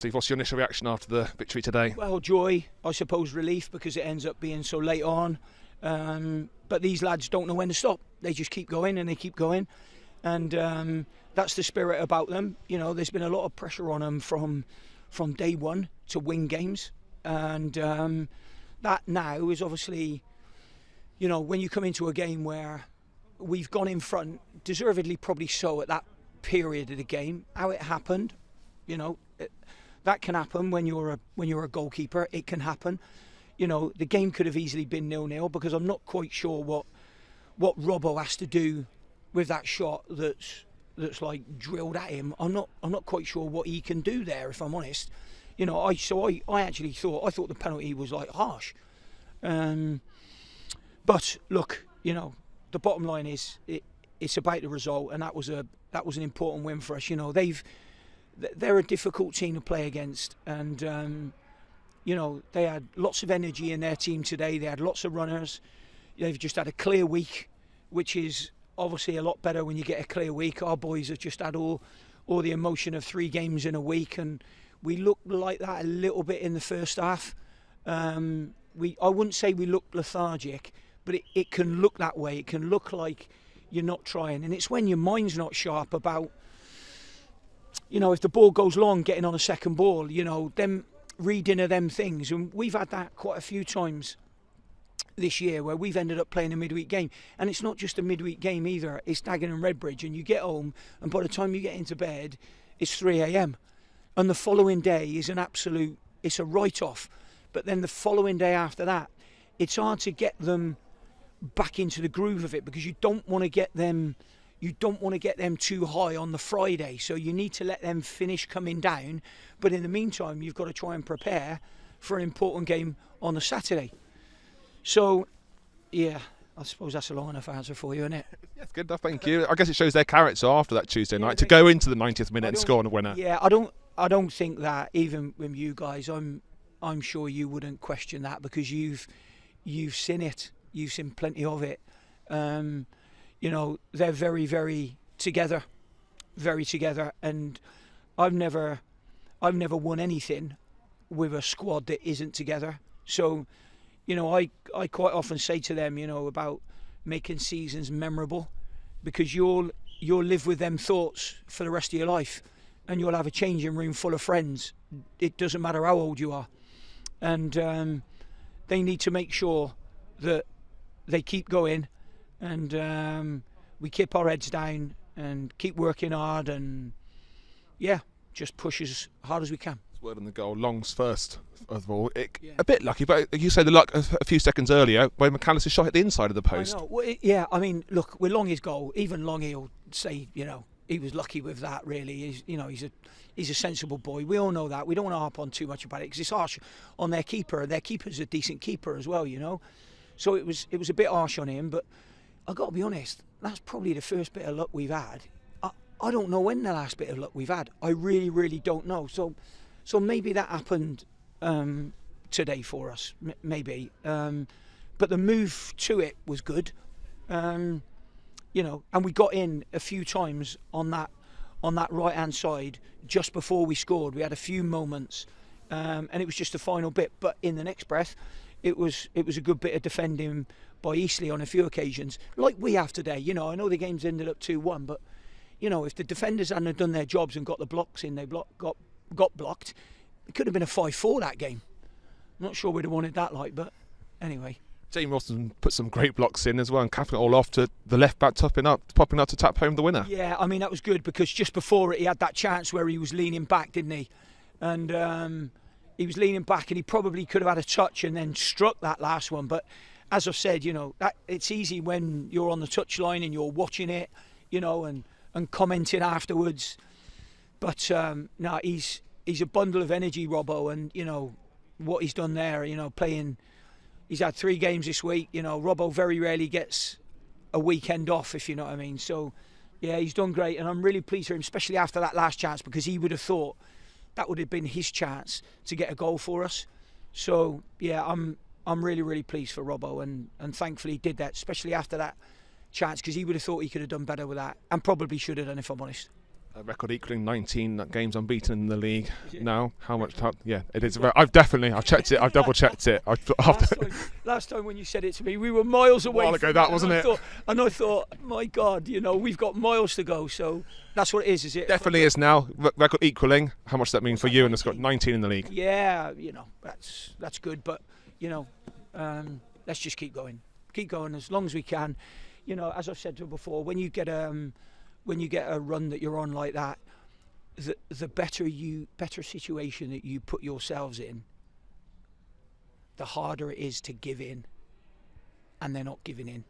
Steve, what's your initial reaction after the victory today? Well, joy, I suppose relief, because it ends up being so late on. But these lads don't know when to stop. They just keep going and they keep going. And that's the spirit about them. You know, there's been a lot of pressure on them from day one to win games. And that now is obviously, you know, when you come into a game where we've gone in front, deservedly probably so at that period of the game, how it happened, you know, that can happen when you're a goalkeeper. It can happen. You know, the game could have easily been 0-0 because I'm not quite sure what Robbo has to do with that shot that's like drilled at him. I'm not quite sure what he can do there, if I'm honest. You know, I actually thought the penalty was like harsh. But look, you know, the bottom line is it's about the result, and that was an important win for us. You know, they're a difficult team to play against, and you know, they had lots of energy in their team today. They had lots of runners. They've just had a clear week, which is obviously a lot better when you get a clear week. Our boys have just had all the emotion of 3 games in a week, and we looked like that a little bit in the first half. I wouldn't say we looked lethargic, but it can look that way. It can look like you're not trying, and it's when your mind's not sharp about, you know, if the ball goes long, getting on a second ball, you know, them reading of them things. And we've had that quite a few times this year where we've ended up playing a midweek game. And it's not just a midweek game either. It's Dagenham and Redbridge, and you get home, and by the time you get into bed, it's 3 a.m. And the following day is it's a write-off. But then the following day after that, it's hard to get them back into the groove of it, because you don't want to get them too high on the Friday, so you need to let them finish coming down. But in the meantime, you've got to try and prepare for an important game on the Saturday. So, yeah, I suppose that's a long enough answer for you, isn't it? Yes, good enough, thank you. I guess it shows their character after that Tuesday night to go into the 90th minute and score on a winner. Yeah, I don't think that, even with you guys, I'm sure you wouldn't question that, because you've seen it. You've seen plenty of it. You know, they're very, very together, and I've never won anything with a squad that isn't together. So, you know, I quite often say to them, you know, about making seasons memorable, because you'll live with them thoughts for the rest of your life, and you'll have a changing room full of friends. It doesn't matter how old you are, and they need to make sure that they keep going, and we keep our heads down and keep working hard, and yeah, just push as hard as we can. Word on the goal, Long's first of all. A bit lucky, but you say the luck a few seconds earlier when McAllister's shot hit the inside of the post. I know. Well, yeah, I mean, look, with Long's goal, even Longy will say, you know, he was lucky with that. Really, he's a sensible boy. We all know that. We don't want to harp on too much about it, because it's harsh on their keeper. Their keeper's a decent keeper as well, you know. So it was a bit harsh on him, but I've got to be honest, that's probably the first bit of luck we've had. I don't know when the last bit of luck we've had. I really, really don't know. So maybe that happened today for us, maybe. But the move to it was good, you know, and we got in a few times on that right-hand side just before we scored. We had a few moments, and it was just the final bit. But in the next breath, it was a good bit of defending by Eastleigh on a few occasions, like we have today. You know, I know the game's ended up 2-1, but you know, if the defenders hadn't done their jobs and got the blocks in, they got blocked. It could have been a 5-4 that game. I'm not sure we'd have wanted that, but anyway. Jamie Wilson put some great blocks in as well, and capping it all off to the left back popping up to tap home the winner. Yeah, I mean, that was good, because just before it, he had that chance where he was leaning back, didn't he? And he was leaning back, and he probably could have had a touch and then struck that last one. But as I've said, you know, that it's easy when you're on the touchline and you're watching it, you know, and commenting afterwards. But no, he's a bundle of energy, Robbo, and you know what he's done there. You know, playing. He's had 3 games this week. You know, Robbo very rarely gets a weekend off, if you know what I mean. So, yeah, he's done great, and I'm really pleased for him, especially after that last chance, because he would have thought that would have been his chance to get a goal for us. So, yeah, I'm really, really pleased for Robbo, and thankfully he did that, especially after that chance, because he would have thought he could have done better with that, and probably should have done, if I'm honest. A record equaling 19 games unbeaten in the league now. How much time? Yeah, it is. Well, I've checked it. I've double checked it. Last time when you said it to me, we were miles away. A while ago, that wasn't it? I thought, my God, we've got miles to go. So that's what it is it? Definitely is now. Record equaling. How much does that mean for you? And it's got 19 in the league. Yeah, that's good. But let's just keep going as long as we can. As I've said to you before, when you get a run that you're on like that, the better situation that you put yourselves in, the harder it is to give in, and they're not giving in.